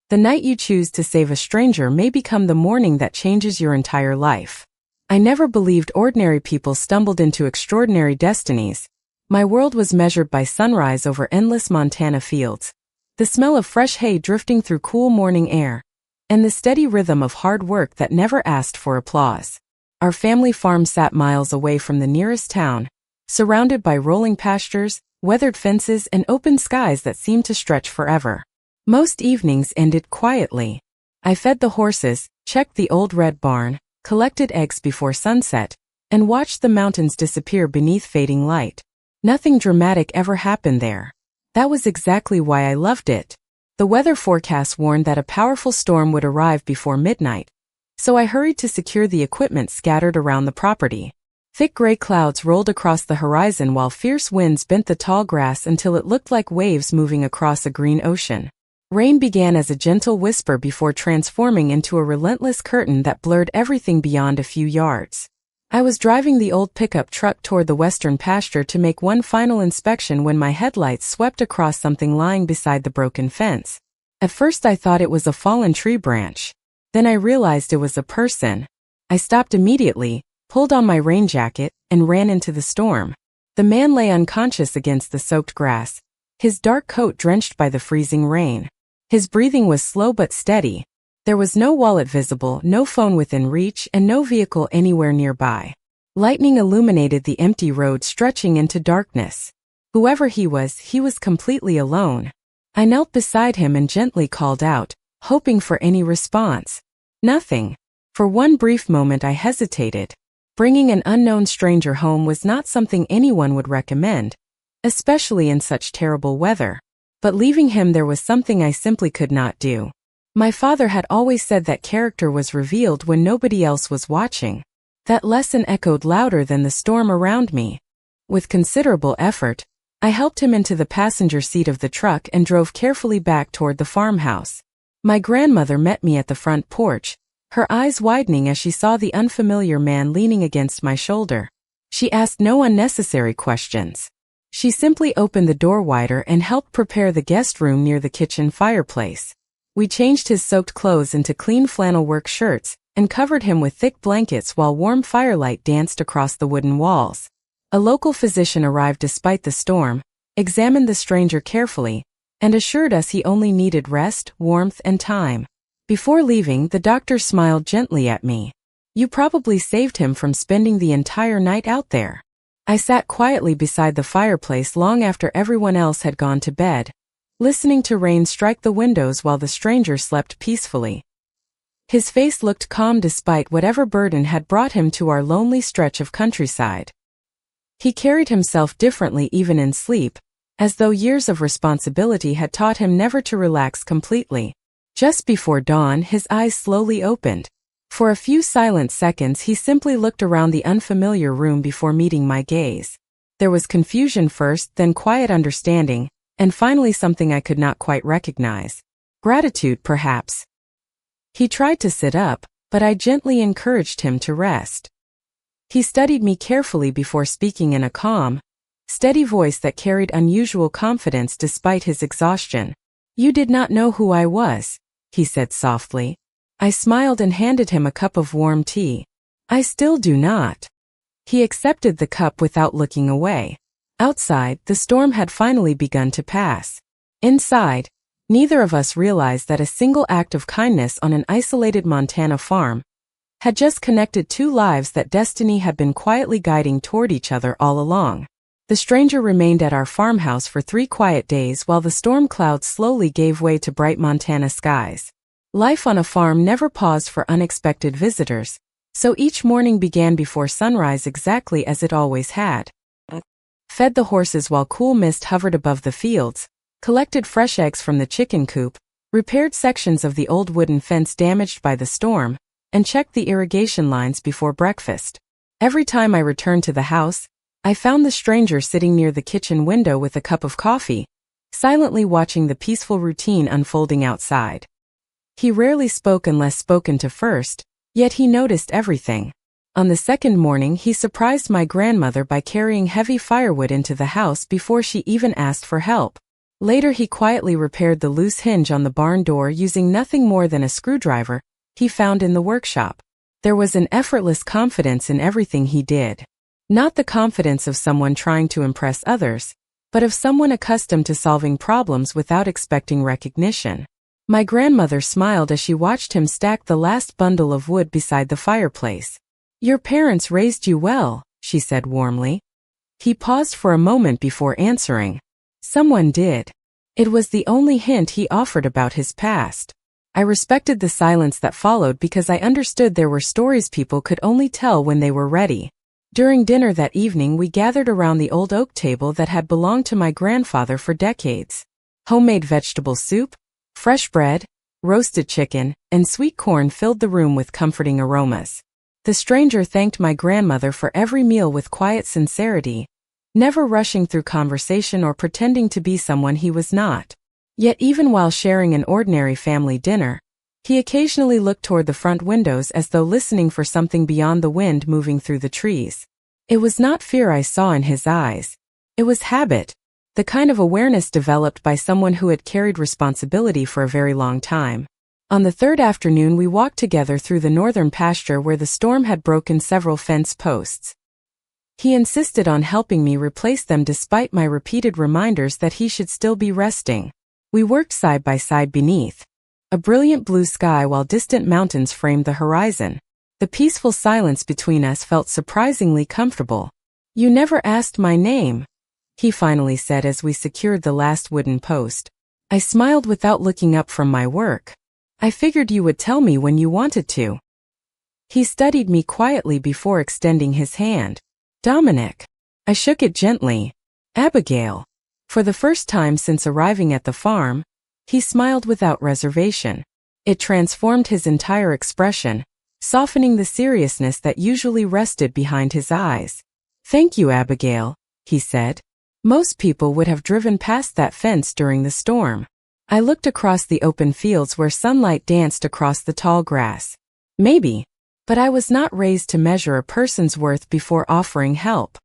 The night you choose to save a stranger may become the morning that changes your entire life. I never believed ordinary people stumbled into extraordinary destinies. My world was measured by sunrise over endless Montana fields, the smell of fresh hay drifting through cool morning air, and the steady rhythm of hard work that never asked for applause. Our family farm sat miles away from the nearest town, surrounded by rolling pastures, weathered fences, and open skies that seemed to stretch forever. Most evenings ended quietly. I fed the horses, checked the old red barn, collected eggs before sunset, and watched the mountains disappear beneath fading light. Nothing dramatic ever happened there. That was exactly why I loved it. The weather forecast warned that a powerful storm would arrive before midnight, so I hurried to secure the equipment scattered around the property. Thick gray clouds rolled across the horizon while fierce winds bent the tall grass until it looked like waves moving across a green ocean. Rain began as a gentle whisper before transforming into a relentless curtain that blurred everything beyond a few yards. I was driving the old pickup truck toward the western pasture to make one final inspection when my headlights swept across something lying beside the broken fence. At first I thought it was a fallen tree branch. Then I realized it was a person. I stopped immediately, pulled on my rain jacket, and ran into the storm. The man lay unconscious against the soaked grass, his dark coat drenched by the freezing rain. His breathing was slow but steady. There was no wallet visible, no phone within reach, and no vehicle anywhere nearby. Lightning illuminated the empty road stretching into darkness. Whoever he was completely alone. I knelt beside him and gently called out, hoping for any response. Nothing. For one brief moment I hesitated. Bringing an unknown stranger home was not something anyone would recommend, especially in such terrible weather. But leaving him, there was something I simply could not do. My father had always said that character was revealed when nobody else was watching. That lesson echoed louder than the storm around me. With considerable effort, I helped him into the passenger seat of the truck and drove carefully back toward the farmhouse. My grandmother met me at the front porch, her eyes widening as she saw the unfamiliar man leaning against my shoulder. She asked no unnecessary questions. She simply opened the door wider and helped prepare the guest room near the kitchen fireplace. We changed his soaked clothes into clean flannel work shirts and covered him with thick blankets while warm firelight danced across the wooden walls. A local physician arrived despite the storm, examined the stranger carefully, and assured us he only needed rest, warmth, and time. Before leaving, the doctor smiled gently at me. "You probably saved him from spending the entire night out there." I sat quietly beside the fireplace long after everyone else had gone to bed, listening to rain strike the windows while the stranger slept peacefully. His face looked calm despite whatever burden had brought him to our lonely stretch of countryside. He carried himself differently even in sleep, as though years of responsibility had taught him never to relax completely. Just before dawn, his eyes slowly opened. For a few silent seconds he simply looked around the unfamiliar room before meeting my gaze. There was confusion first, then quiet understanding, and finally something I could not quite recognize. Gratitude, perhaps. He tried to sit up, but I gently encouraged him to rest. He studied me carefully before speaking in a calm, steady voice that carried unusual confidence despite his exhaustion. "You did not know who I was," he said softly. I smiled and handed him a cup of warm tea. "I still do not." He accepted the cup without looking away. Outside, the storm had finally begun to pass. Inside, neither of us realized that a single act of kindness on an isolated Montana farm had just connected two lives that destiny had been quietly guiding toward each other all along. The stranger remained at our farmhouse for 3 quiet days while the storm clouds slowly gave way to bright Montana skies. Life on a farm never paused for unexpected visitors, so each morning began before sunrise exactly as it always had. Fed the horses while cool mist hovered above the fields, collected fresh eggs from the chicken coop, repaired sections of the old wooden fence damaged by the storm, and checked the irrigation lines before breakfast. Every time I returned to the house, I found the stranger sitting near the kitchen window with a cup of coffee, silently watching the peaceful routine unfolding outside. He rarely spoke unless spoken to first, yet he noticed everything. On the second morning, he surprised my grandmother by carrying heavy firewood into the house before she even asked for help. Later he quietly repaired the loose hinge on the barn door using nothing more than a screwdriver he found in the workshop. There was an effortless confidence in everything he did. Not the confidence of someone trying to impress others, but of someone accustomed to solving problems without expecting recognition. My grandmother smiled as she watched him stack the last bundle of wood beside the fireplace. "Your parents raised you well," she said warmly. He paused for a moment before answering. "Someone did." It was the only hint he offered about his past. I respected the silence that followed because I understood there were stories people could only tell when they were ready. During dinner that evening we gathered around the old oak table that had belonged to my grandfather for decades. Homemade vegetable soup, fresh bread, roasted chicken, and sweet corn filled the room with comforting aromas. The stranger thanked my grandmother for every meal with quiet sincerity, never rushing through conversation or pretending to be someone he was not. Yet even while sharing an ordinary family dinner, he occasionally looked toward the front windows as though listening for something beyond the wind moving through the trees. It was not fear I saw in his eyes. It was habit, the kind of awareness developed by someone who had carried responsibility for a very long time. On the third afternoon we walked together through the northern pasture where the storm had broken several fence posts. He insisted on helping me replace them despite my repeated reminders that he should still be resting. We worked side by side beneath a brilliant blue sky while distant mountains framed the horizon. The peaceful silence between us felt surprisingly comfortable. "You never asked my name," he finally said as we secured the last wooden post. I smiled without looking up from my work. "I figured you would tell me when you wanted to." He studied me quietly before extending his hand. "Dominic." I shook it gently. "Abigail." For the first time since arriving at the farm, he smiled without reservation. It transformed his entire expression, softening the seriousness that usually rested behind his eyes. "Thank you, Abigail," he said. "Most people would have driven past that fence during the storm." I looked across the open fields where sunlight danced across the tall grass. Maybe, but I was not raised to measure a person's worth before offering help.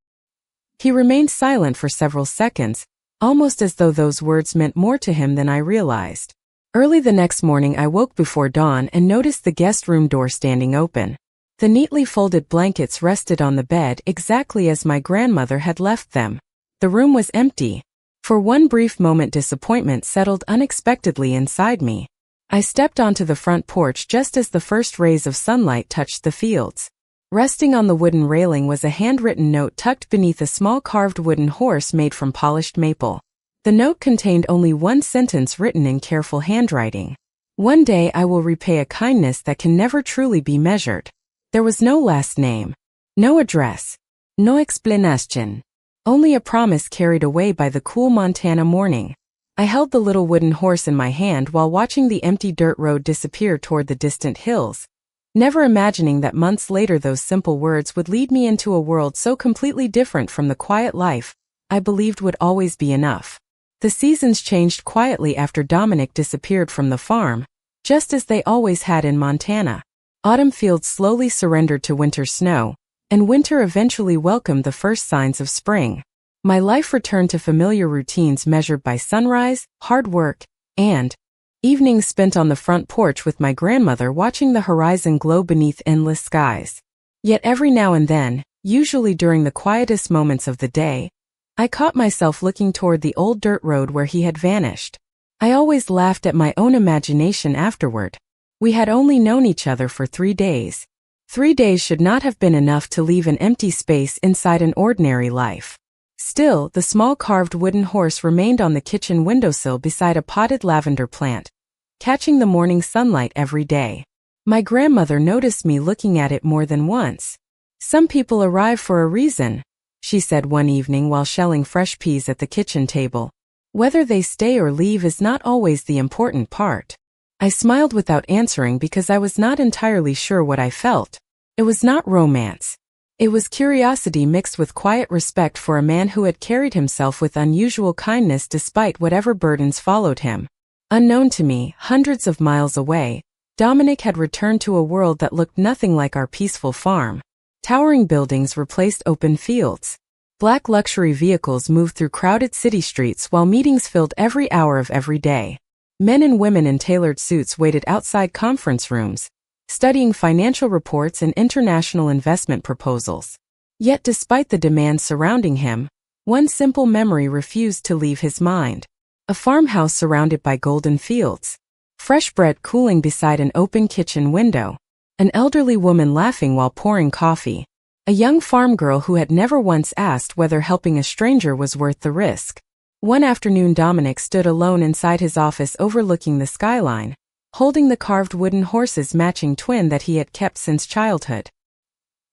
He remained silent for several seconds, almost as though those words meant more to him than I realized. Early the next morning I woke before dawn and noticed the guest room door standing open. The neatly folded blankets rested on the bed exactly as my grandmother had left them. The room was empty. For one brief moment disappointment settled unexpectedly inside me. I stepped onto the front porch just as the first rays of sunlight touched the fields. Resting on the wooden railing was a handwritten note tucked beneath a small carved wooden horse made from polished maple. The note contained only one sentence written in careful handwriting. "One day I will repay a kindness that can never truly be measured." There was no last name, no address, no explanation, only a promise carried away by the cool Montana morning. I held the little wooden horse in my hand while watching the empty dirt road disappear toward the distant hills, never imagining that months later those simple words would lead me into a world so completely different from the quiet life I believed would always be enough. The seasons changed quietly after Dominic disappeared from the farm, just as they always had in Montana. Autumn fields slowly surrendered to winter snow, and winter eventually welcomed the first signs of spring. My life returned to familiar routines measured by sunrise, hard work, and evenings spent on the front porch with my grandmother watching the horizon glow beneath endless skies. Yet every now and then, usually during the quietest moments of the day, I caught myself looking toward the old dirt road where he had vanished. I always laughed at my own imagination afterward. We had only known each other for 3 days. 3 days should not have been enough to leave an empty space inside an ordinary life. Still, the small carved wooden horse remained on the kitchen windowsill beside a potted lavender plant, catching the morning sunlight every day. My grandmother noticed me looking at it more than once. "Some people arrive for a reason," she said one evening while shelling fresh peas at the kitchen table. "Whether they stay or leave is not always the important part." I smiled without answering because I was not entirely sure what I felt. It was not romance. It was curiosity mixed with quiet respect for a man who had carried himself with unusual kindness despite whatever burdens followed him. Unknown to me, hundreds of miles away, Dominic had returned to a world that looked nothing like our peaceful farm. Towering buildings replaced open fields. Black luxury vehicles moved through crowded city streets while meetings filled every hour of every day. Men and women in tailored suits waited outside conference rooms, studying financial reports and international investment proposals. Yet despite the demands surrounding him, one simple memory refused to leave his mind. A farmhouse surrounded by golden fields. Fresh bread cooling beside an open kitchen window. An elderly woman laughing while pouring coffee. A young farm girl who had never once asked whether helping a stranger was worth the risk. One afternoon Dominic stood alone inside his office overlooking the skyline, holding the carved wooden horse's matching twin that he had kept since childhood.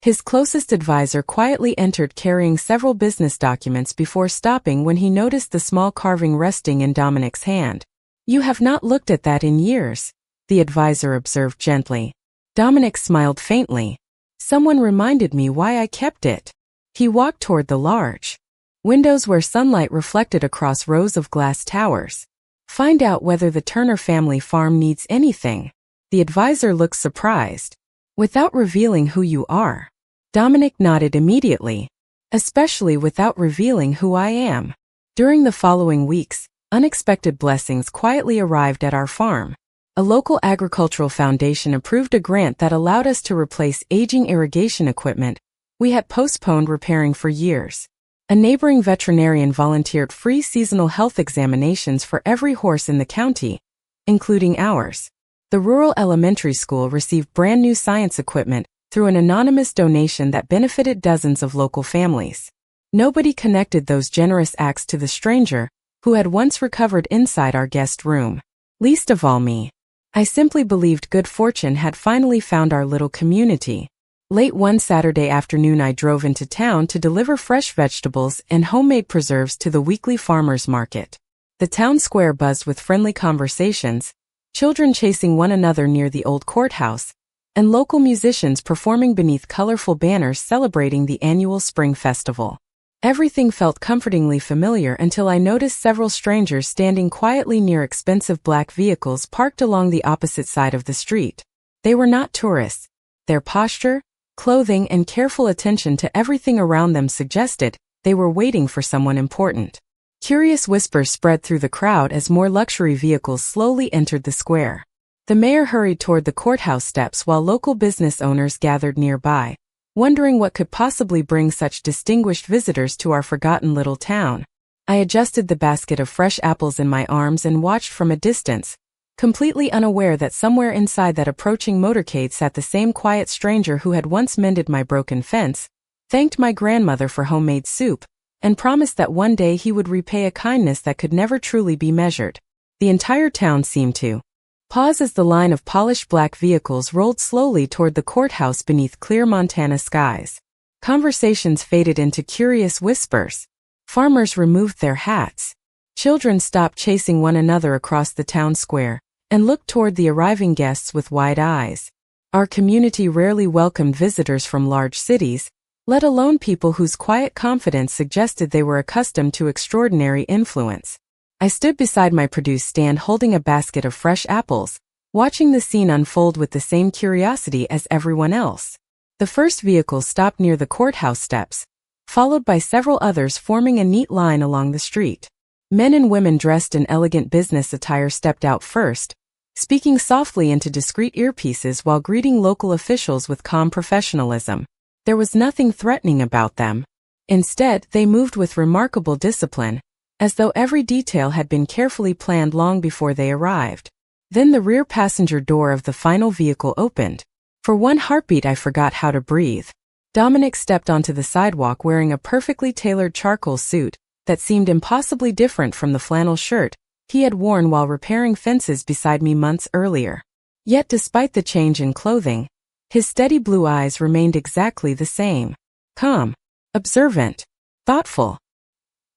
His closest advisor quietly entered carrying several business documents before stopping when he noticed the small carving resting in Dominic's hand. "You have not looked at that in years," the advisor observed gently. Dominic smiled faintly. "Someone reminded me why I kept it." He walked toward the large windows where sunlight reflected across rows of glass towers. "Find out whether the Turner family farm needs anything." The advisor looked surprised. "Without revealing who you are." Dominic nodded immediately. "Especially without revealing who I am." During the following weeks, unexpected blessings quietly arrived at our farm. A local agricultural foundation approved a grant that allowed us to replace aging irrigation equipment we had postponed repairing for years. A neighboring veterinarian volunteered free seasonal health examinations for every horse in the county, including ours. The rural elementary school received brand new science equipment through an anonymous donation that benefited dozens of local families. Nobody connected those generous acts to the stranger who had once recovered inside our guest room. Least of all me. I simply believed good fortune had finally found our little community. Late one Saturday afternoon I drove into town to deliver fresh vegetables and homemade preserves to the weekly farmers market. The town square buzzed with friendly conversations, children chasing one another near the old courthouse, and local musicians performing beneath colorful banners celebrating the annual spring festival. Everything felt comfortingly familiar until I noticed several strangers standing quietly near expensive black vehicles parked along the opposite side of the street. They were not tourists. Their posture, clothing, and careful attention to everything around them suggested they were waiting for someone important. Curious whispers spread through the crowd as more luxury vehicles slowly entered the square. The mayor hurried toward the courthouse steps while local business owners gathered nearby, wondering what could possibly bring such distinguished visitors to our forgotten little town. I adjusted the basket of fresh apples in my arms and watched from a distance, completely unaware that somewhere inside that approaching motorcade sat the same quiet stranger who had once mended my broken fence, thanked my grandmother for homemade soup, and promised that one day he would repay a kindness that could never truly be measured. The entire town seemed to pause as the line of polished black vehicles rolled slowly toward the courthouse beneath clear Montana skies. Conversations faded into curious whispers. Farmers removed their hats. Children stopped chasing one another across the town square and looked toward the arriving guests with wide eyes. Our community rarely welcomed visitors from large cities, let alone people whose quiet confidence suggested they were accustomed to extraordinary influence. I stood beside my produce stand holding a basket of fresh apples, watching the scene unfold with the same curiosity as everyone else. The first vehicle stopped near the courthouse steps, followed by several others forming a neat line along the street. Men and women dressed in elegant business attire stepped out first, speaking softly into discreet earpieces while greeting local officials with calm professionalism. There was nothing threatening about them. Instead, they moved with remarkable discipline, as though every detail had been carefully planned long before they arrived. Then the rear passenger door of the final vehicle opened. For one heartbeat I forgot how to breathe. Dominic stepped onto the sidewalk wearing a perfectly tailored charcoal suit that seemed impossibly different from the flannel shirt he had worn while repairing fences beside me months earlier. Yet despite the change in clothing, his steady blue eyes remained exactly the same. Calm, observant, thoughtful.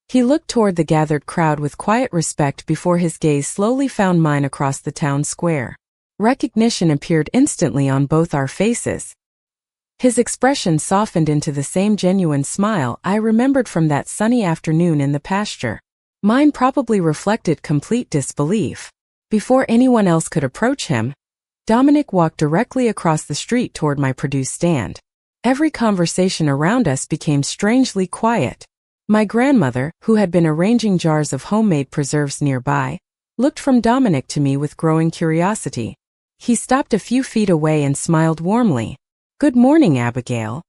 He looked toward the gathered crowd with quiet respect before his gaze slowly found mine across the town square. Recognition appeared instantly on both our faces. His expression softened into the same genuine smile I remembered from that sunny afternoon in the pasture. Mine probably reflected complete disbelief. Before anyone else could approach him, Dominic walked directly across the street toward my produce stand. Every conversation around us became strangely quiet. My grandmother, who had been arranging jars of homemade preserves nearby, looked from Dominic to me with growing curiosity. He stopped a few feet away and smiled warmly. "Good morning, Abigail."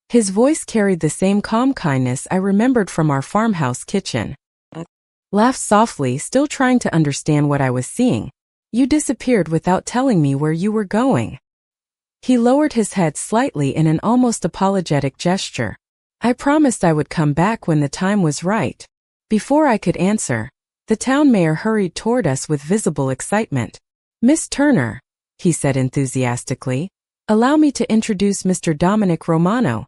His voice carried the same calm kindness I remembered from our farmhouse kitchen. Laughed softly, still trying to understand what I was seeing. "You disappeared without telling me where you were going." He lowered his head slightly in an almost apologetic gesture. "I promised I would come back when the time was right." Before I could answer, the town mayor hurried toward us with visible excitement. "Miss Turner," he said enthusiastically, "allow me to introduce Mr. Dominic Romano."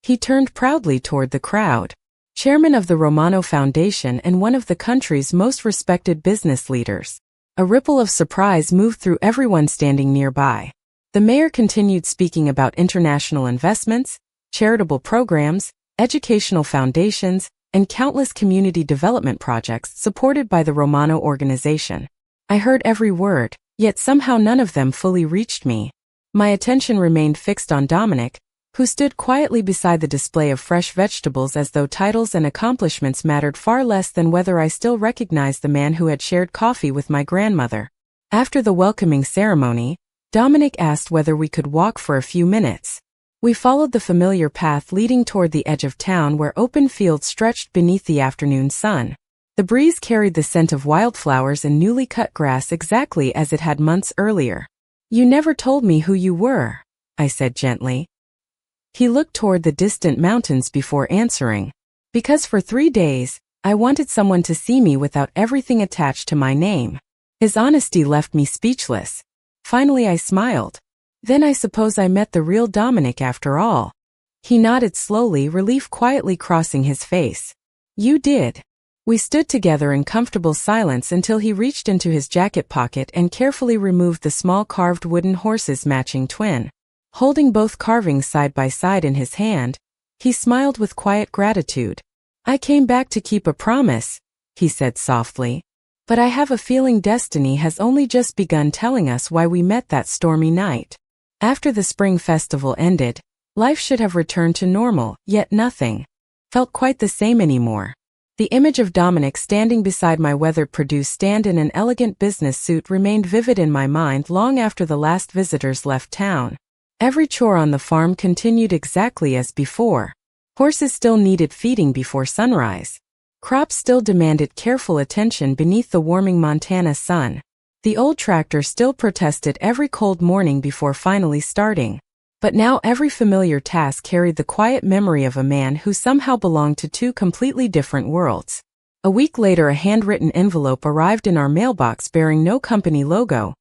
He turned proudly toward the crowd. Chairman of the Romano Foundation and one of the country's most respected business leaders. A ripple of surprise moved through everyone standing nearby. The mayor continued speaking about international investments, charitable programs, educational foundations, and countless community development projects supported by the Romano organization. I heard every word, yet somehow none of them fully reached me. My attention remained fixed on Dominic, who stood quietly beside the display of fresh vegetables as though titles and accomplishments mattered far less than whether I still recognized the man who had shared coffee with my grandmother. After the welcoming ceremony, Dominic asked whether we could walk for a few minutes. We followed the familiar path leading toward the edge of town where open fields stretched beneath the afternoon sun. The breeze carried the scent of wildflowers and newly cut grass exactly as it had months earlier. "You never told me who you were," I said gently. He looked toward the distant mountains before answering. "Because for 3 days, I wanted someone to see me without everything attached to my name." His honesty left me speechless. Finally I smiled. "Then I suppose I met the real Dominic after all." He nodded slowly, relief quietly crossing his face. "You did." We stood together in comfortable silence until he reached into his jacket pocket and carefully removed the small carved wooden horse's matching twin. Holding both carvings side by side in his hand, he smiled with quiet gratitude. "I came back to keep a promise," he said softly. "But I have a feeling destiny has only just begun telling us why we met that stormy night." After the spring festival ended, life should have returned to normal, yet nothing felt quite the same anymore. The image of Dominic standing beside my weathered produce stand in an elegant business suit remained vivid in my mind long after the last visitors left town. Every chore on the farm continued exactly as before. Horses still needed feeding before sunrise. Crops still demanded careful attention beneath the warming Montana sun. The old tractor still protested every cold morning before finally starting. But now every familiar task carried the quiet memory of a man who somehow belonged to two completely different worlds. A week later, a handwritten envelope arrived in our mailbox bearing no company logo,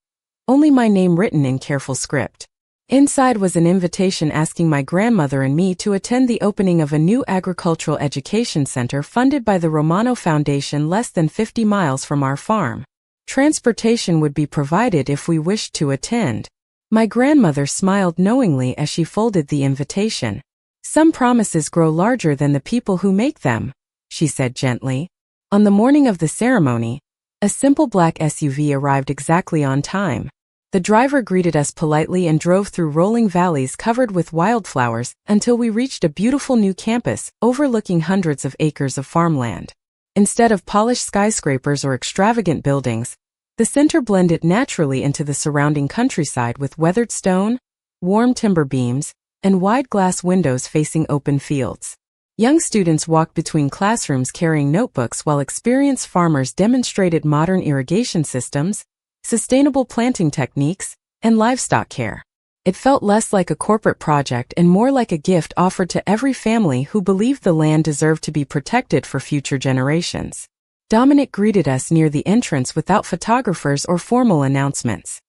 only my name written in careful script. Inside was an invitation asking my grandmother and me to attend the opening of a new agricultural education center funded by the Romano Foundation less than 50 miles from our farm. Transportation would be provided if we wished to attend. My grandmother smiled knowingly as she folded the invitation. "Some promises grow larger than the people who make them," she said gently. On the morning of the ceremony, a simple black SUV arrived exactly on time. The driver greeted us politely and drove through rolling valleys covered with wildflowers until we reached a beautiful new campus overlooking hundreds of acres of farmland. Instead of polished skyscrapers or extravagant buildings, the center blended naturally into the surrounding countryside with weathered stone, warm timber beams, and wide glass windows facing open fields. Young students walked between classrooms carrying notebooks while experienced farmers demonstrated modern irrigation systems, sustainable planting techniques, and livestock care. It felt less like a corporate project and more like a gift offered to every family who believed the land deserved to be protected for future generations. Dominic greeted us near the entrance without photographers or formal announcements.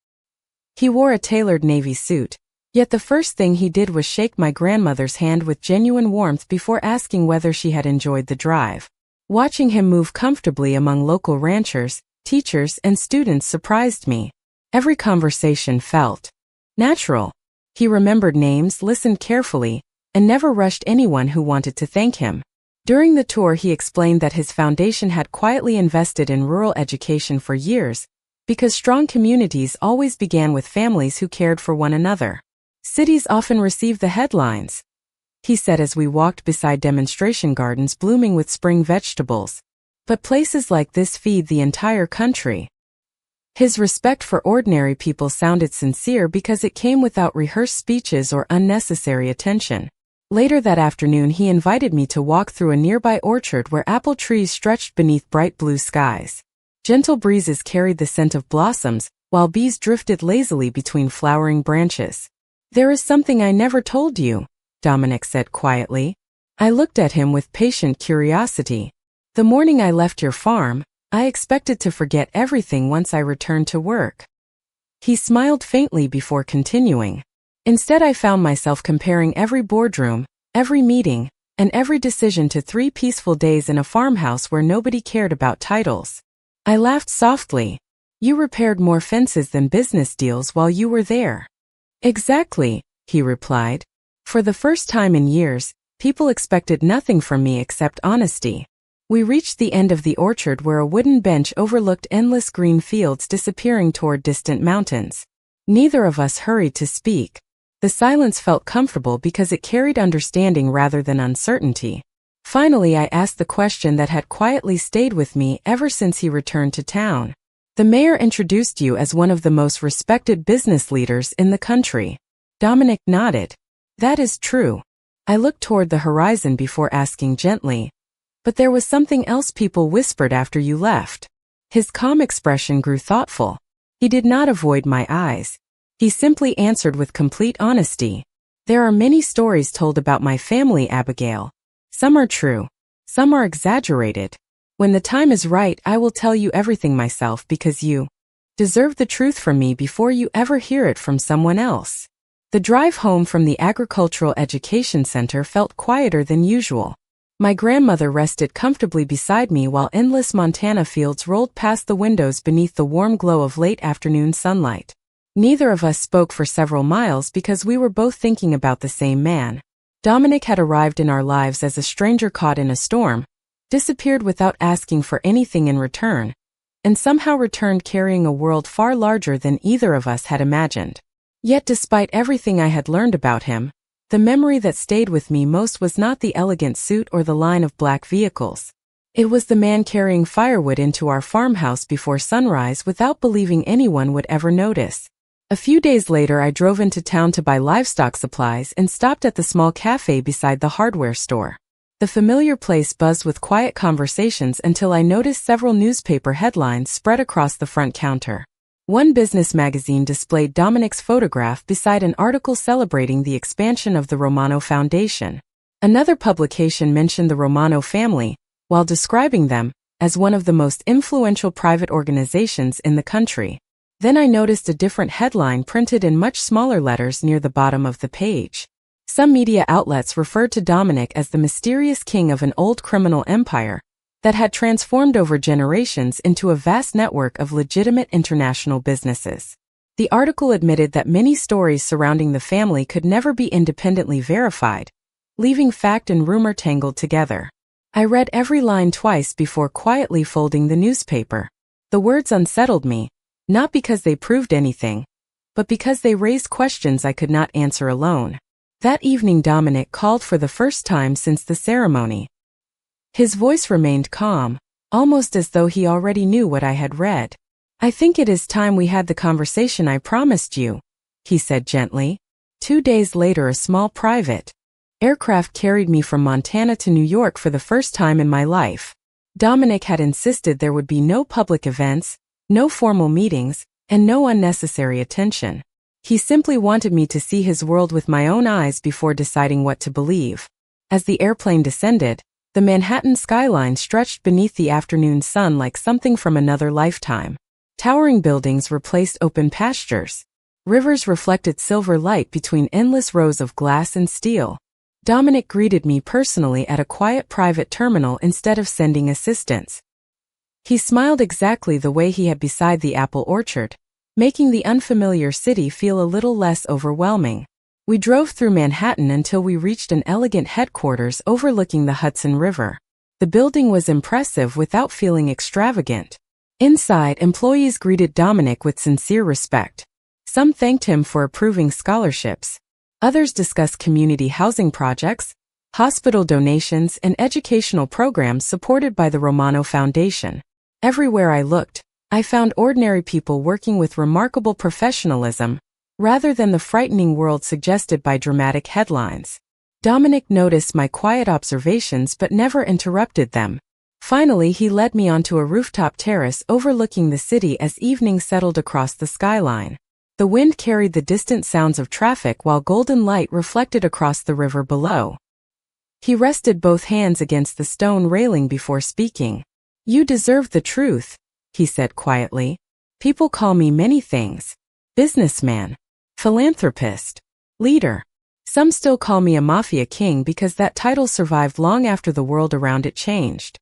He wore a tailored navy suit, yet the first thing he did was shake my grandmother's hand with genuine warmth before asking whether she had enjoyed the drive. Watching him move comfortably among local ranchers, teachers, and students surprised me. Every conversation felt natural. He remembered names, listened carefully, and never rushed anyone who wanted to thank him. During the tour, he explained that his foundation had quietly invested in rural education for years, because strong communities always began with families who cared for one another. Cities often receive the headlines, he said as we walked beside demonstration gardens blooming with spring vegetables. But places like this feed the entire country. His respect for ordinary people sounded sincere because it came without rehearsed speeches or unnecessary attention. Later that afternoon he invited me to walk through a nearby orchard where apple trees stretched beneath bright blue skies. Gentle breezes carried the scent of blossoms, while bees drifted lazily between flowering branches. "There is something I never told you," Dominic said quietly. I looked at him with patient curiosity. "The morning I left your farm, I expected to forget everything once I returned to work." He smiled faintly before continuing. "Instead, I found myself comparing every boardroom, every meeting, and every decision to 3 peaceful days in a farmhouse where nobody cared about titles." I laughed softly. "You repaired more fences than business deals while you were there." "Exactly," he replied. "For the first time in years, people expected nothing from me except honesty." We reached the end of the orchard where a wooden bench overlooked endless green fields disappearing toward distant mountains. Neither of us hurried to speak. The silence felt comfortable because it carried understanding rather than uncertainty. Finally, I asked the question that had quietly stayed with me ever since he returned to town. "The mayor introduced you as one of the most respected business leaders in the country." Dominic nodded. "That is true." I looked toward the horizon before asking gently, "But there was something else people whispered after you left." His calm expression grew thoughtful. He did not avoid my eyes. He simply answered with complete honesty. "There are many stories told about my family, Abigail. Some are true. Some are exaggerated. When the time is right, I will tell you everything myself because you deserve the truth from me before you ever hear it from someone else." The drive home from the Agricultural Education Center felt quieter than usual. My grandmother rested comfortably beside me while endless Montana fields rolled past the windows beneath the warm glow of late afternoon sunlight. Neither of us spoke for several miles because we were both thinking about the same man. Dominic had arrived in our lives as a stranger caught in a storm, disappeared without asking for anything in return, and somehow returned carrying a world far larger than either of us had imagined. Yet despite everything I had learned about him, the memory that stayed with me most was not the elegant suit or the line of black vehicles. It was the man carrying firewood into our farmhouse before sunrise without believing anyone would ever notice. A few days later, I drove into town to buy livestock supplies and stopped at the small cafe beside the hardware store. The familiar place buzzed with quiet conversations until I noticed several newspaper headlines spread across the front counter. One business magazine displayed Dominic's photograph beside an article celebrating the expansion of the Romano Foundation. Another publication mentioned the Romano family, while describing them as one of the most influential private organizations in the country. Then I noticed a different headline printed in much smaller letters near the bottom of the page. Some media outlets referred to Dominic as the mysterious king of an old criminal empire that had transformed over generations into a vast network of legitimate international businesses. The article admitted that many stories surrounding the family could never be independently verified, leaving fact and rumor tangled together. I read every line twice before quietly folding the newspaper. The words unsettled me, not because they proved anything, but because they raised questions I could not answer alone. That evening Dominic called for the first time since the ceremony. His voice remained calm, almost as though he already knew what I had read. "I think it is time we had the conversation I promised you," he said gently. 2 days later, a small private aircraft carried me from Montana to New York for the first time in my life. Dominic had insisted there would be no public events, no formal meetings, and no unnecessary attention. He simply wanted me to see his world with my own eyes before deciding what to believe. As the airplane descended, the Manhattan skyline stretched beneath the afternoon sun like something from another lifetime. Towering buildings replaced open pastures. Rivers reflected silver light between endless rows of glass and steel. Dominic greeted me personally at a quiet private terminal instead of sending assistants. He smiled exactly the way he had beside the apple orchard, making the unfamiliar city feel a little less overwhelming. We drove through Manhattan until we reached an elegant headquarters overlooking the Hudson River. The building was impressive without feeling extravagant. Inside, employees greeted Dominic with sincere respect. Some thanked him for approving scholarships. Others discuss community housing projects, hospital donations, and educational programs supported by the Romano Foundation. Everywhere I looked, I found ordinary people working with remarkable professionalism, rather than the frightening world suggested by dramatic headlines. Dominic noticed my quiet observations but never interrupted them. Finally, he led me onto a rooftop terrace overlooking the city as evening settled across the skyline. The wind carried the distant sounds of traffic while golden light reflected across the river below. He rested both hands against the stone railing before speaking. "You deserve the truth," he said quietly. "People call me many things. Businessman, philanthropist, leader. Some still call me a Mafia King because that title survived long after the world around it changed."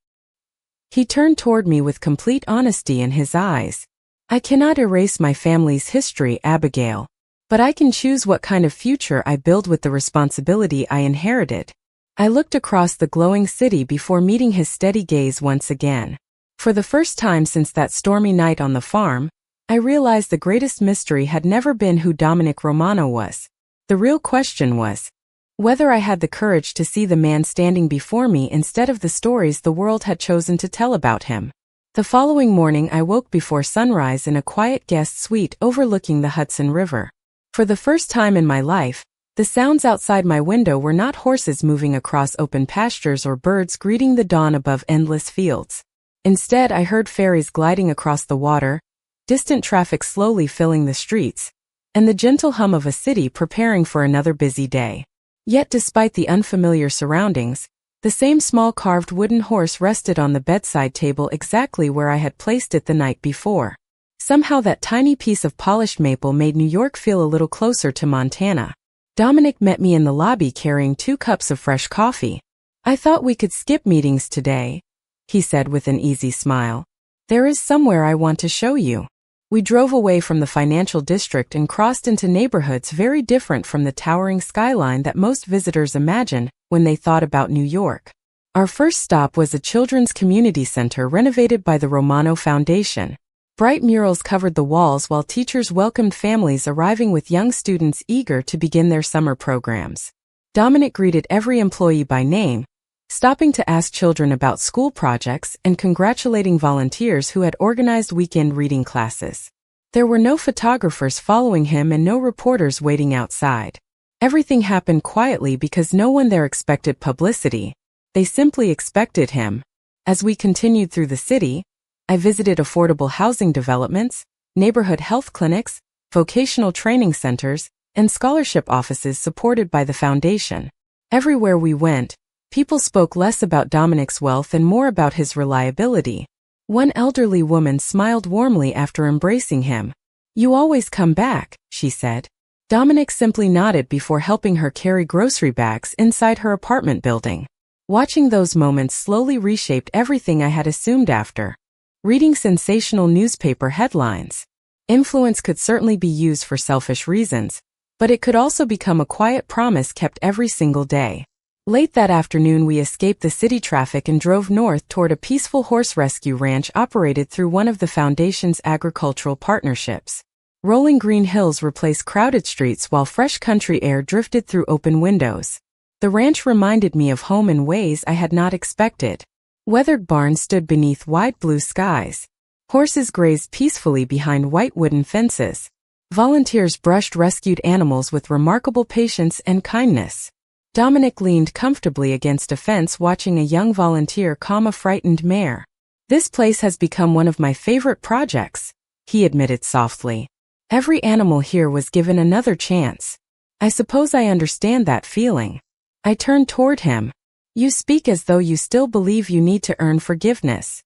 He turned toward me with complete honesty in his eyes. "I cannot erase my family's history, Abigail, but I can choose what kind of future I build with the responsibility I inherited." I looked across the glowing city before meeting his steady gaze once again. For the first time since that stormy night on the farm, I realized the greatest mystery had never been who Dominic Romano was. The real question was whether I had the courage to see the man standing before me instead of the stories the world had chosen to tell about him. The following morning I woke before sunrise in a quiet guest suite overlooking the Hudson River. For the first time in my life, the sounds outside my window were not horses moving across open pastures or birds greeting the dawn above endless fields. Instead, I heard ferries gliding across the water, distant traffic slowly filling the streets, and the gentle hum of a city preparing for another busy day. Yet despite the unfamiliar surroundings, the same small carved wooden horse rested on the bedside table exactly where I had placed it the night before. Somehow that tiny piece of polished maple made New York feel a little closer to Montana. Dominic met me in the lobby carrying 2 cups of fresh coffee. "I thought we could skip meetings today," he said with an easy smile. "There is somewhere I want to show you." We drove away from the financial district and crossed into neighborhoods very different from the towering skyline that most visitors imagine when they thought about New York. Our first stop was a children's community center renovated by the Romano Foundation. Bright murals covered the walls while teachers welcomed families arriving with young students eager to begin their summer programs. Dominic greeted every employee by name, stopping to ask children about school projects and congratulating volunteers who had organized weekend reading classes. There were no photographers following him and no reporters waiting outside. Everything happened quietly because no one there expected publicity. They simply expected him. As we continued through the city, I visited affordable housing developments, neighborhood health clinics, vocational training centers, and scholarship offices supported by the foundation. Everywhere we went, people spoke less about Dominic's wealth and more about his reliability. One elderly woman smiled warmly after embracing him. "You always come back," she said. Dominic simply nodded before helping her carry grocery bags inside her apartment building. Watching those moments slowly reshaped everything I had assumed after reading sensational newspaper headlines. Influence could certainly be used for selfish reasons, but it could also become a quiet promise kept every single day. Late that afternoon we escaped the city traffic and drove north toward a peaceful horse rescue ranch operated through one of the foundation's agricultural partnerships. Rolling green hills replaced crowded streets while fresh country air drifted through open windows. The ranch reminded me of home in ways I had not expected. Weathered barns stood beneath wide blue skies. Horses grazed peacefully behind white wooden fences. Volunteers brushed rescued animals with remarkable patience and kindness. Dominic leaned comfortably against a fence watching a young volunteer calm a frightened mare. "This place has become one of my favorite projects," he admitted softly. "Every animal here was given another chance. I suppose I understand that feeling." I turned toward him. "You speak as though you still believe you need to earn forgiveness."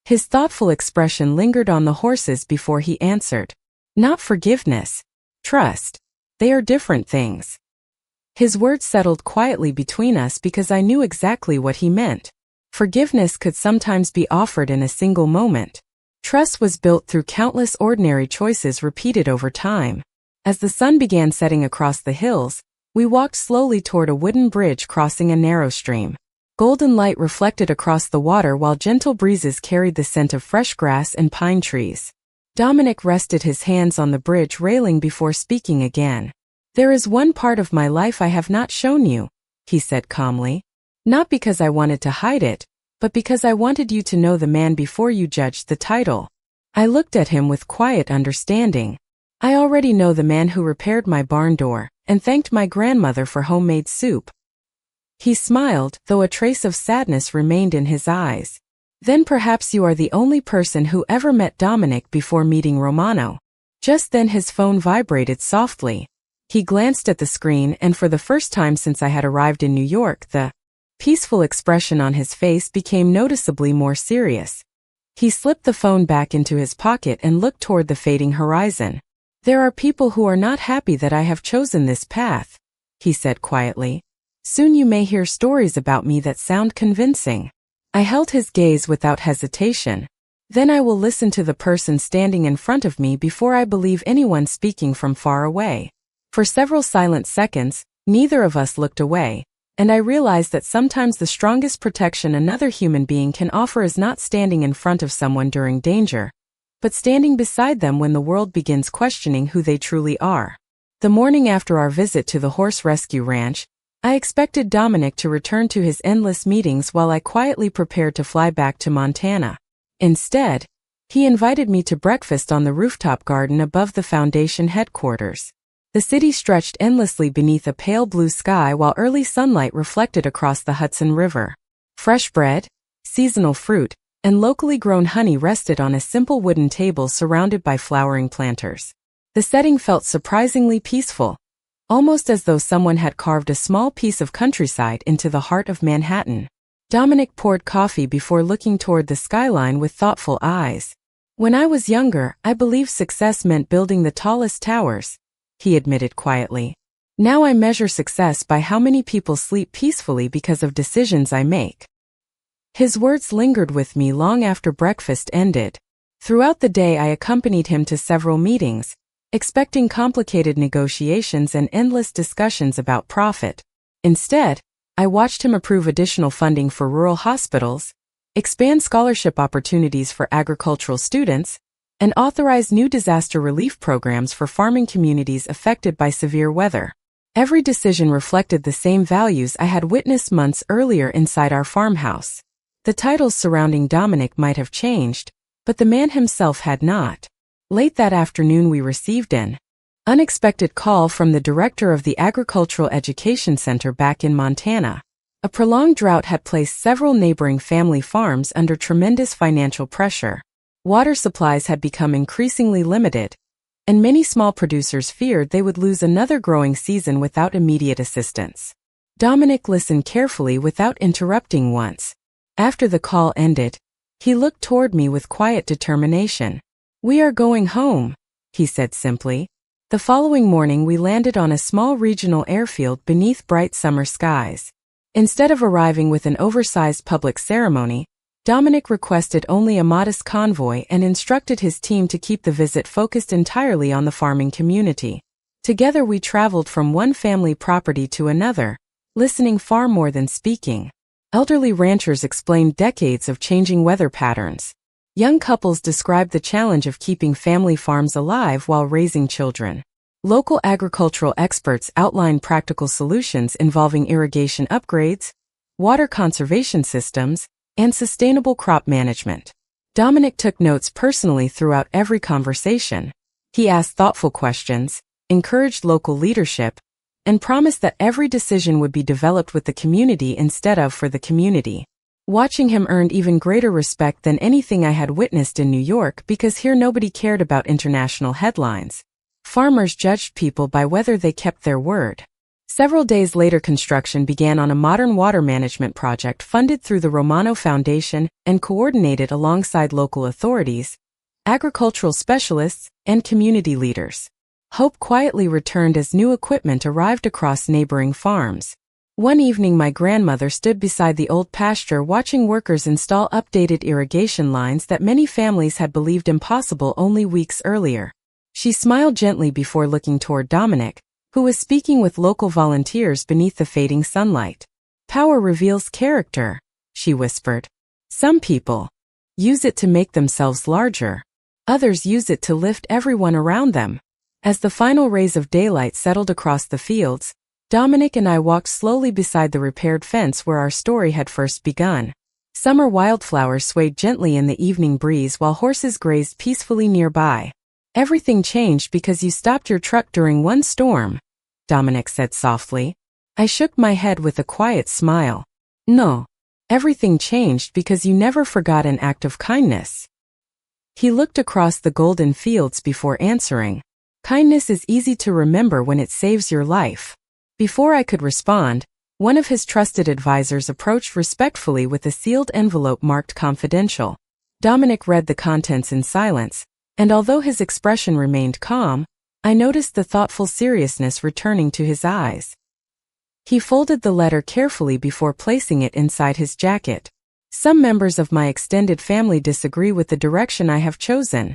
His thoughtful expression lingered on the horses before he answered. "Not forgiveness. Trust. They are different things." His words settled quietly between us because I knew exactly what he meant. Forgiveness could sometimes be offered in a single moment. Trust was built through countless ordinary choices repeated over time. As the sun began setting across the hills, we walked slowly toward a wooden bridge crossing a narrow stream. Golden light reflected across the water while gentle breezes carried the scent of fresh grass and pine trees. Dominic rested his hands on the bridge railing before speaking again. There is one part of my life I have not shown you, he said calmly. Not because I wanted to hide it, but because I wanted you to know the man before you judged the title. I looked at him with quiet understanding. I already know the man who repaired my barn door and thanked my grandmother for homemade soup. He smiled, though a trace of sadness remained in his eyes. Then perhaps you are the only person who ever met Dominic before meeting Romano. Just then his phone vibrated softly. He glanced at the screen, and for the first time since I had arrived in New York, the peaceful expression on his face became noticeably more serious. He slipped the phone back into his pocket and looked toward the fading horizon. There are people who are not happy that I have chosen this path, he said quietly. Soon you may hear stories about me that sound convincing. I held his gaze without hesitation. Then I will listen to the person standing in front of me before I believe anyone speaking from far away. For several silent seconds, neither of us looked away, and I realized that sometimes the strongest protection another human being can offer is not standing in front of someone during danger, but standing beside them when the world begins questioning who they truly are. The morning after our visit to the horse rescue ranch, I expected Dominic to return to his endless meetings while I quietly prepared to fly back to Montana. Instead, he invited me to breakfast on the rooftop garden above the Foundation headquarters. The city stretched endlessly beneath a pale blue sky while early sunlight reflected across the Hudson River. Fresh bread, seasonal fruit, and locally grown honey rested on a simple wooden table surrounded by flowering planters. The setting felt surprisingly peaceful, almost as though someone had carved a small piece of countryside into the heart of Manhattan. Dominic poured coffee before looking toward the skyline with thoughtful eyes. When I was younger, I believed success meant building the tallest towers, he admitted quietly. Now I measure success by how many people sleep peacefully because of decisions I make. His words lingered with me long after breakfast ended. Throughout the day I accompanied him to several meetings, expecting complicated negotiations and endless discussions about profit. Instead, I watched him approve additional funding for rural hospitals, expand scholarship opportunities for agricultural students, and authorize new disaster relief programs for farming communities affected by severe weather. Every decision reflected the same values I had witnessed months earlier inside our farmhouse. The titles surrounding Dominic might have changed, but the man himself had not. Late that afternoon we received an unexpected call from the director of the Agricultural Education Center back in Montana. A prolonged drought had placed several neighboring family farms under tremendous financial pressure. Water supplies had become increasingly limited, and many small producers feared they would lose another growing season without immediate assistance. Dominic listened carefully without interrupting once. After the call ended, he looked toward me with quiet determination. "We are going home," he said simply. The following morning we landed on a small regional airfield beneath bright summer skies. Instead of arriving with an oversized public ceremony, Dominic requested only a modest convoy and instructed his team to keep the visit focused entirely on the farming community. Together we traveled from one family property to another, listening far more than speaking. Elderly ranchers explained decades of changing weather patterns. Young couples described the challenge of keeping family farms alive while raising children. Local agricultural experts outlined practical solutions involving irrigation upgrades, water conservation systems, and sustainable crop management. Dominic took notes personally throughout every conversation. He asked thoughtful questions, encouraged local leadership, and promised that every decision would be developed with the community instead of for the community. Watching him earned even greater respect than anything I had witnessed in New York because here nobody cared about international headlines. Farmers judged people by whether they kept their word. Several days later construction began on a modern water management project funded through the Romano Foundation and coordinated alongside local authorities, agricultural specialists, and community leaders. Hope quietly returned as new equipment arrived across neighboring farms. One evening my grandmother stood beside the old pasture watching workers install updated irrigation lines that many families had believed impossible only weeks earlier. She smiled gently before looking toward Dominic, who was speaking with local volunteers beneath the fading sunlight. "Power reveals character," she whispered. "Some people use it to make themselves larger. Others use it to lift everyone around them. As the final rays of daylight settled across the fields, Dominic and I walked slowly beside the repaired fence where our story had first begun. Summer wildflowers swayed gently in the evening breeze while horses grazed peacefully nearby. "Everything changed because you stopped your truck during one storm," Dominic said softly. I shook my head with a quiet smile. "No. Everything changed because you never forgot an act of kindness." He looked across the golden fields before answering. "Kindness is easy to remember when it saves your life." Before I could respond, one of his trusted advisors approached respectfully with a sealed envelope marked confidential. Dominic read the contents in silence, and although his expression remained calm, I noticed the thoughtful seriousness returning to his eyes. He folded the letter carefully before placing it inside his jacket. "Some members of my extended family disagree with the direction I have chosen,"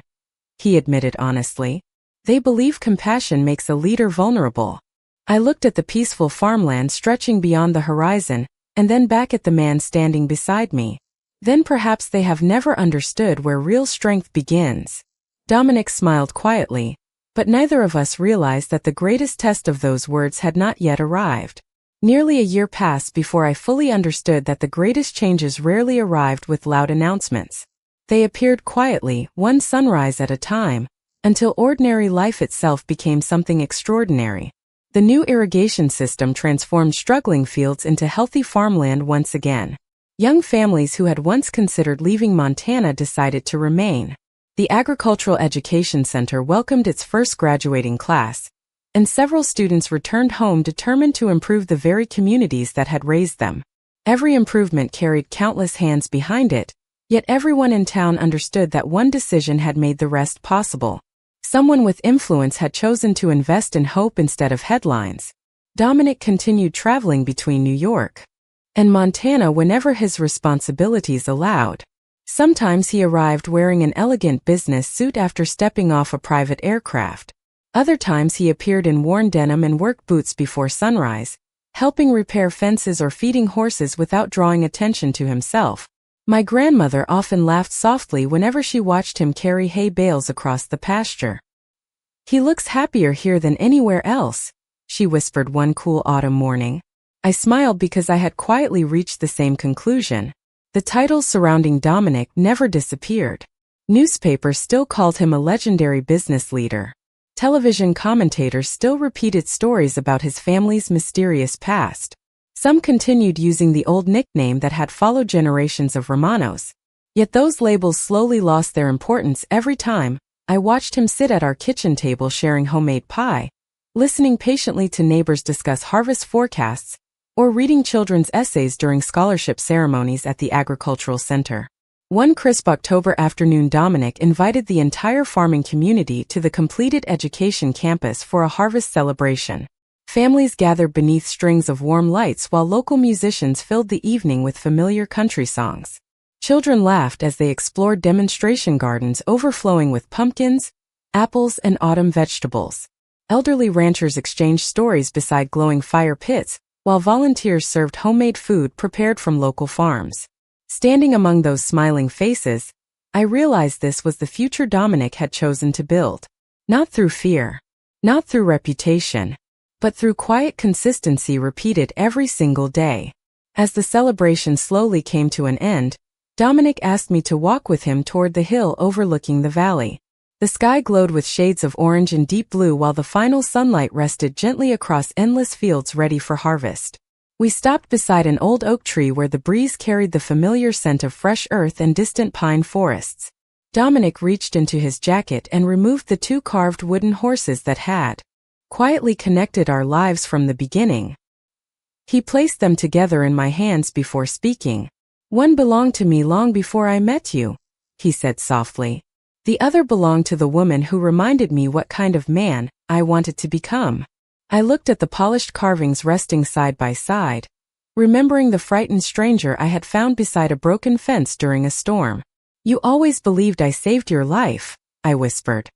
he admitted honestly. "They believe compassion makes a leader vulnerable." I looked at the peaceful farmland stretching beyond the horizon, and then back at the man standing beside me. "Then perhaps they have never understood where real strength begins." Dominic smiled quietly, but neither of us realized that the greatest test of those words had not yet arrived. Nearly a year passed before I fully understood that the greatest changes rarely arrived with loud announcements. They appeared quietly, one sunrise at a time, until ordinary life itself became something extraordinary. The new irrigation system transformed struggling fields into healthy farmland once again. Young families who had once considered leaving Montana decided to remain. The Agricultural Education Center welcomed its first graduating class, and several students returned home determined to improve the very communities that had raised them. Every improvement carried countless hands behind it, yet everyone in town understood that one decision had made the rest possible. Someone with influence had chosen to invest in hope instead of headlines. Dominic continued traveling between New York and Montana whenever his responsibilities allowed. Sometimes he arrived wearing an elegant business suit after stepping off a private aircraft. Other times he appeared in worn denim and work boots before sunrise, helping repair fences or feeding horses without drawing attention to himself. My grandmother often laughed softly whenever she watched him carry hay bales across the pasture. "He looks happier here than anywhere else," she whispered one cool autumn morning. I smiled because I had quietly reached the same conclusion. The titles surrounding Dominic never disappeared. Newspapers still called him a legendary business leader. Television commentators still repeated stories about his family's mysterious past. Some continued using the old nickname that had followed generations of Romanos. Yet those labels slowly lost their importance every time I watched him sit at our kitchen table sharing homemade pie, listening patiently to neighbors discuss harvest forecasts, or reading children's essays during scholarship ceremonies at the Agricultural Center. One crisp October afternoon, Dominic invited the entire farming community to the completed education campus for a harvest celebration. Families gathered beneath strings of warm lights while local musicians filled the evening with familiar country songs. Children laughed as they explored demonstration gardens overflowing with pumpkins, apples, and autumn vegetables. Elderly ranchers exchanged stories beside glowing fire pits, while volunteers served homemade food prepared from local farms. Standing among those smiling faces, I realized this was the future Dominic had chosen to build. Not through fear, not through reputation, but through quiet consistency repeated every single day. As the celebration slowly came to an end, Dominic asked me to walk with him toward the hill overlooking the valley. The sky glowed with shades of orange and deep blue while the final sunlight rested gently across endless fields ready for harvest. We stopped beside an old oak tree where the breeze carried the familiar scent of fresh earth and distant pine forests. Dominic reached into his jacket and removed the two carved wooden horses that had quietly connected our lives from the beginning. He placed them together in my hands before speaking. "One belonged to me long before I met you," he said softly. "The other belonged to the woman who reminded me what kind of man I wanted to become." I looked at the polished carvings resting side by side, remembering the frightened stranger I had found beside a broken fence during a storm. "You always believed I saved your life," I whispered.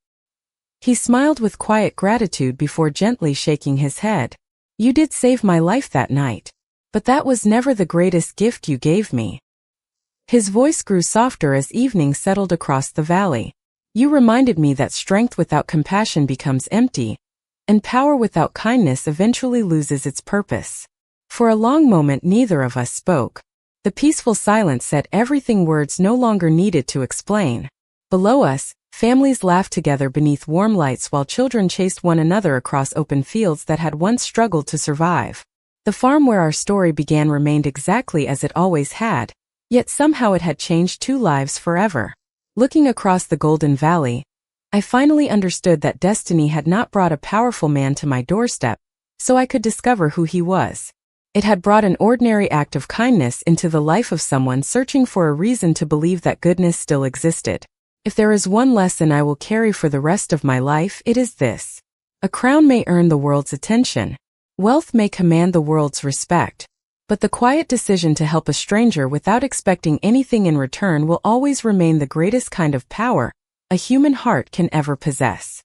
He smiled with quiet gratitude before gently shaking his head. "You did save my life that night, but that was never the greatest gift you gave me." His voice grew softer as evening settled across the valley. You reminded me that strength without compassion becomes empty, and power without kindness eventually loses its purpose. For a long moment neither of us spoke. The peaceful silence said everything words no longer needed to explain. Below us, families laughed together beneath warm lights while children chased one another across open fields that had once struggled to survive. The farm where our story began remained exactly as it always had, yet somehow it had changed two lives forever. Looking across the Golden Valley, I finally understood that destiny had not brought a powerful man to my doorstep, so I could discover who he was. It had brought an ordinary act of kindness into the life of someone searching for a reason to believe that goodness still existed. If there is one lesson I will carry for the rest of my life, it is this. A crown may earn the world's attention. Wealth may command the world's respect. But the quiet decision to help a stranger without expecting anything in return will always remain the greatest kind of power a human heart can ever possess.